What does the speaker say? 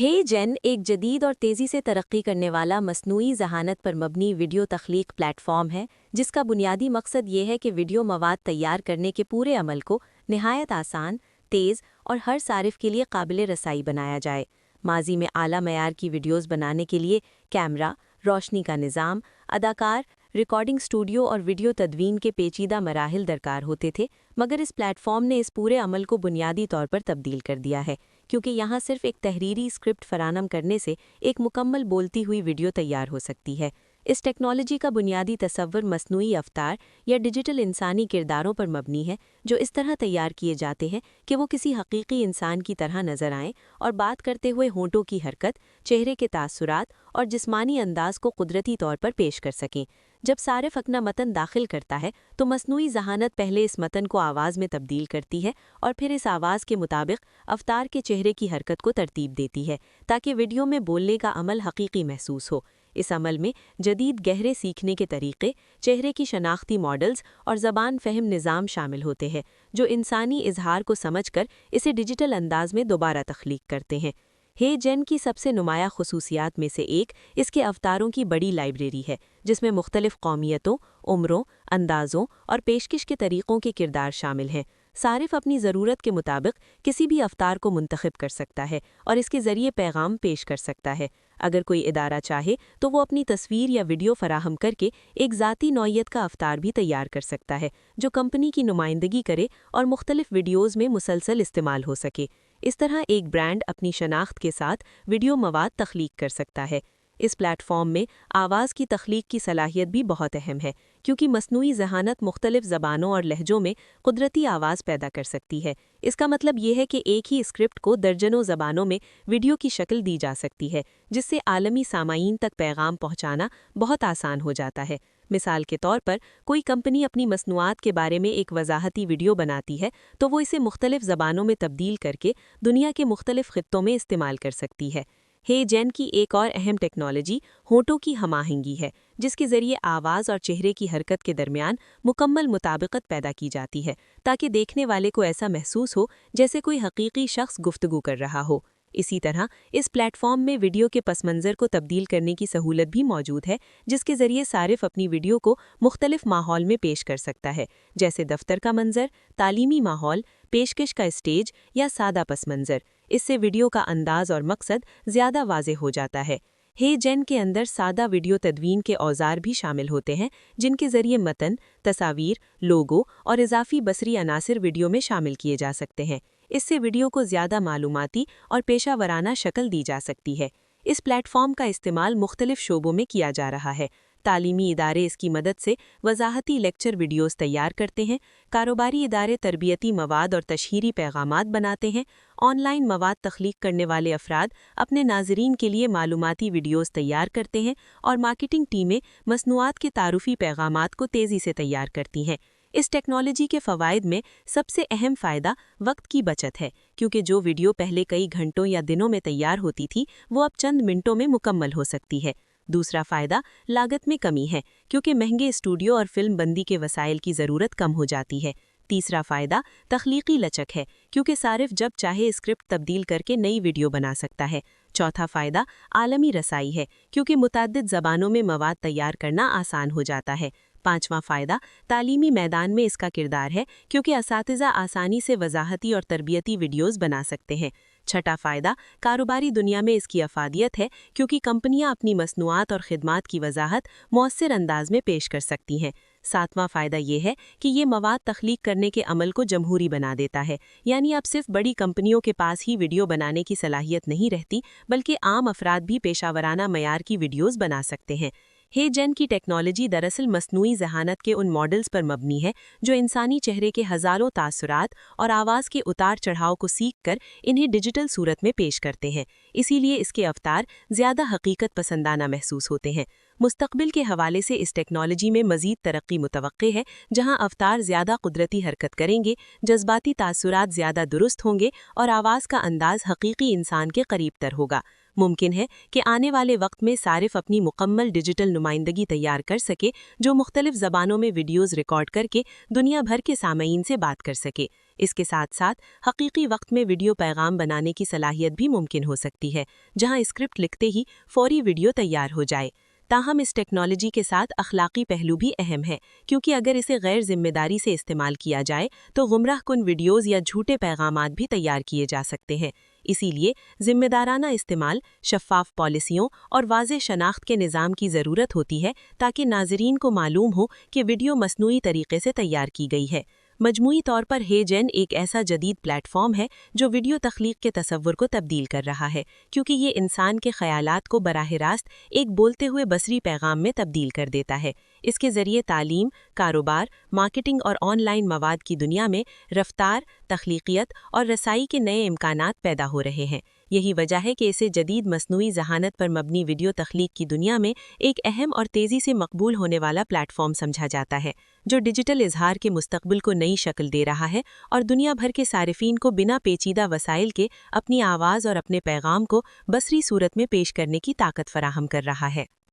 हे जेन एक जदीद और तेज़ी से तरक्की करने वाला मसनूई ज़हानत पर मबनी वीडियो तख्लीक प्लेटफ़ॉर्म है जिसका बुनियादी मकसद ये है कि वीडियो मवाद तैयार करने के पूरे अमल को निहायत आसान, तेज़ और हर सारिफ के लिए काबिल रसाई बनाया जाए। माजी में आला मयार की वीडियोज़ बनाने के लिए कैमरा, रोशनी का निज़ाम, अदाकार, रिकॉर्डिंग स्टूडियो और वीडियो तदवीन के पेचीदा मराहिल दरकार होते थे, मगर इस प्लेटफ़ॉर्म ने इस पूरे अमल को बुनियादी तौर पर तब्दील कर दिया है, क्योंकि यहाँ सिर्फ एक तहरीरी स्क्रिप्ट फराहम करने से एक मुकम्मल बोलती हुई वीडियो तैयार हो सकती है। इस टेक्नोलॉजी का बुनियादी तसव्वुर मसनूई अवतार या डिजिटल इंसानी किरदारों पर मबनी है, जो इस तरह तैयार किए जाते हैं कि वो किसी हकीकी इंसान की तरह नजर आएं और बात करते हुए होंठों की हरकत, चेहरे के तासुरात और जिस्मानी अंदाज को कुदरती तौर पर पेश कर सकें। जब सारिफ अपना मतन दाखिल करता है तो मसनूई ज़हानत पहले इस मतन को आवाज़ में तब्दील करती है और फिर इस आवाज़ के मुताबिक अवतार के चेहरे की हरकत को तरतीब देती है ताकि वीडियो में बोलने का अमल हकीकी महसूस हो। इस अमल में जदीद गहरे सीखने के तरीक़े, चेहरे की शनाख्ती मॉडल्स और ज़बान फ़हम निज़ाम शामिल होते हैं, जो इंसानी इजहार को समझकर इसे डिजिटल अंदाज में दोबारा तख्लीक करते हैं। हे जेन की सबसे नुमाया खुसूसियात में से एक इसके अवतारों की बड़ी लाइब्रेरी है, जिसमें मुख्तलिफ कौमियतों, उम्रों, अंदाज़ों और पेशकश के तरीक़ों के किरदार शामिल हैं। सारिफ अपनी ज़रूरत के मुताबिक किसी भी अवतार को मुंतखब कर सकता है और इसके ज़रिए पैगाम पेश कर सकता है। अगर कोई इदारा चाहे तो वो अपनी तस्वीर या वीडियो फराहम करके एक ज़ाती नौइयत का अवतार भी तैयार कर सकता है, जो कंपनी की नुमाइंदगी करे और मुख्तलिफ वीडियोज़ में मुसलसल इस्तेमाल हो सके। इस तरह एक ब्रांड अपनी शनाख्त के साथ वीडियो मवाद तख्लीक कर सकता है। इस प्लेटफॉर्म में आवाज़ की तख्लीक की सलाहियत भी बहुत अहम है, क्योंकि मसनूई ज़हानत मुख्तलिफ ज़बानों और लहजों में कुदरती आवाज़ पैदा कर सकती है। इसका मतलब ये है कि एक ही स्क्रिप्ट को दर्जनों ज़बानों में वीडियो की शक्ल दी जा सकती है, जिससे आलमी सामाईन तक पैगाम पहुँचाना बहुत आसान हो जाता है। मिसाल के तौर पर कोई कंपनी अपनी मसनूआत के बारे में एक वजाहती वीडियो बनाती है तो वो इसे मुख्तलिफ ज़बानों में तब्दील करके दुनिया के मुख्तलिफ खित्तों में इस्तेमाल कर सकती है। हे जेन की एक और अहम टेक्नोलॉजी होंठों की हमाहंगी है, जिसके ज़रिए आवाज़ और चेहरे की हरकत के दरमियान मुकम्मल मुताबिकत पैदा की जाती है, ताकि देखने वाले को ऐसा महसूस हो जैसे कोई हकीकी शख्स गुफ्तगू कर रहा हो। इसी तरह इस प्लेटफॉर्म में वीडियो के पस मंज़र को तब्दील करने की सहूलत भी मौजूद है, जिसके ज़रिए सारिफ अपनी वीडियो को मुख्तलिफ माहौल में पेश कर सकता है, जैसे दफ्तर का मंजर, तालीमी माहौल, पेशकश का स्टेज या सादा पस मंज़र। इससे वीडियो का अंदाज और मकसद ज़्यादा वाज़ेह हो जाता है। हे जेन के अंदर सादा वीडियो तदवीन के औजार भी शामिल होते हैं, जिनके ज़रिए मतन, तस्वीर, लोगो और इजाफी बसरी अनासिर वीडियो में शामिल किए जा सकते हैं। इससे वीडियो को ज़्यादा मालूमाती और पेशावराना शक्ल दी जा सकती है। इस प्लेटफॉर्म का इस्तेमाल मुख्तलिफ शोबों में किया जा रहा है। तालीमी इदारे इसकी मदद से वजाहती लेक्चर वीडियोज़ तैयार करते हैं, कारोबारी इदारे तरबियती मवाद और तशहीरी पैगामात बनाते हैं, ऑनलाइन मवाद तख्लीक करने वाले अफराद अपने नाज़रीन के लिए मालूमाती वीडियोज़ तैयार करते हैं और मार्केटिंग टीमें मसनूआत के तारुफी पैगामात को तेज़ी से तैयार करती हैं। इस टेक्नोलॉजी के फ़वाइद में सबसे अहम फ़ायदा वक्त की बचत है, क्योंकि जो वीडियो पहले कई घंटों या दिनों में तैयार होती थी वो अब चंद मिनटों में मुकम्मल हो सकती है। दूसरा फ़ायदा लागत में कमी है, क्योंकि महंगे स्टूडियो और फिल्म बंदी के वसाइल की ज़रूरत कम हो जाती है। तीसरा फ़ायदा तख्लीकी लचक है, क्योंकि सारिफ जब चाहे स्क्रिप्ट तब्दील करके नई वीडियो बना सकता है। चौथा फ़ायदा आलमी रसाई है, क्योंकि मुतअद्दिद ज़बानों में मवाद तैयार करना आसान हो जाता है। पांचवां फ़ायदा तालीमी मैदान में इसका किरदार है, क्योंकि असातिज़ा आसानी से वजाहती और तरबियती वीडियोज़ बना सकते हैं। छठा फ़ायदा कारोबारी दुनिया में इसकी अफादियत है, क्योंकि कंपनियां अपनी मसनूआत और ख़िदमात की वजाहत मौसर अंदाज में पेश कर सकती हैं। सातवां फ़ायदा ये है कि ये मवाद तख्लीक करने के अमल को जमहूरी बना देता है, यानी अब सिर्फ बड़ी कंपनियों के पास ही वीडियो बनाने की सलाहियत नहीं रहती, बल्कि आम अफराद भी पेशावराना मयार की वीडियोज़ बना सकते हैं। हे जेन की टेक्नोलॉजी दरअसल मसनूई ज़हानत के उन मॉडल्स पर मबनी है जो इंसानी चेहरे के हज़ारों तासुरात और आवाज़ के उतार चढ़ाव को सीख कर इन्हें डिजिटल सूरत में पेश करते हैं। इसीलिए इसके अवतार ज़्यादा हकीकत पसंदाना महसूस होते हैं। मुस्तक़बिल के हवाले से इस टेक्नोलॉजी में मज़ीद तरक्की मुतवक्के है, जहां अवतार ज़्यादा कुदरती हरकत करेंगे, जज्बाती तासुरात ज़्यादा दुरुस्त होंगे और आवाज़ का अंदाज़ हकीकी इंसान के करीब तर होगा। मुमकिन है कि आने वाले वक्त में सारिफ अपनी मुकम्मल डिजिटल नुमाइंदगी तैयार कर सके, जो मुख्तलिफ ज़बानों में वीडियोज़ रिकॉर्ड करके दुनिया भर के सामईन से बात कर सके। اس کے ساتھ ساتھ حقیقی وقت میں ویڈیو پیغام بنانے کی صلاحیت بھی ممکن ہو سکتی ہے، جہاں اسکرپٹ لکھتے ہی فوری ویڈیو تیار ہو جائے۔ تاہم اس ٹیکنالوجی کے ساتھ اخلاقی پہلو بھی اہم ہے، کیونکہ اگر اسے غیر ذمہ داری سے استعمال کیا جائے تو گمراہ کن ویڈیوز یا جھوٹے پیغامات بھی تیار کیے جا سکتے ہیں۔ اسی لیے ذمہ دارانہ استعمال، شفاف پالیسیوں اور واضح شناخت کے نظام کی ضرورت ہوتی ہے تاکہ ناظرین کو معلوم ہو کہ ویڈیو مصنوعی طریقے سے تیار کی گئی ہے۔ مجموعی طور پر ہے جین ایک ایسا جدید پلیٹ فارم ہے جو ویڈیو تخلیق کے تصور کو تبدیل کر رہا ہے، کیونکہ یہ انسان کے خیالات کو براہ راست ایک بولتے ہوئے بصری پیغام میں تبدیل کر دیتا ہے۔ اس کے ذریعے تعلیم، کاروبار، مارکیٹنگ اور آن لائن مواد کی دنیا میں رفتار، تخلیقیت اور رسائی کے نئے امکانات پیدا ہو رہے ہیں۔ یہی وجہ ہے کہ اسے جدید مصنوعی ذہانت پر مبنی ویڈیو تخلیق کی دنیا میں ایک اہم اور تیزی سے مقبول ہونے والا پلیٹ فارم سمجھا جاتا ہے، جو ڈیجیٹل اظہار کے مستقبل کو نئی شکل دے رہا ہے اور دنیا بھر کے صارفین کو بنا پیچیدہ وسائل کے اپنی آواز اور اپنے پیغام کو بصری صورت میں پیش کرنے کی طاقت فراہم کر رہا ہے۔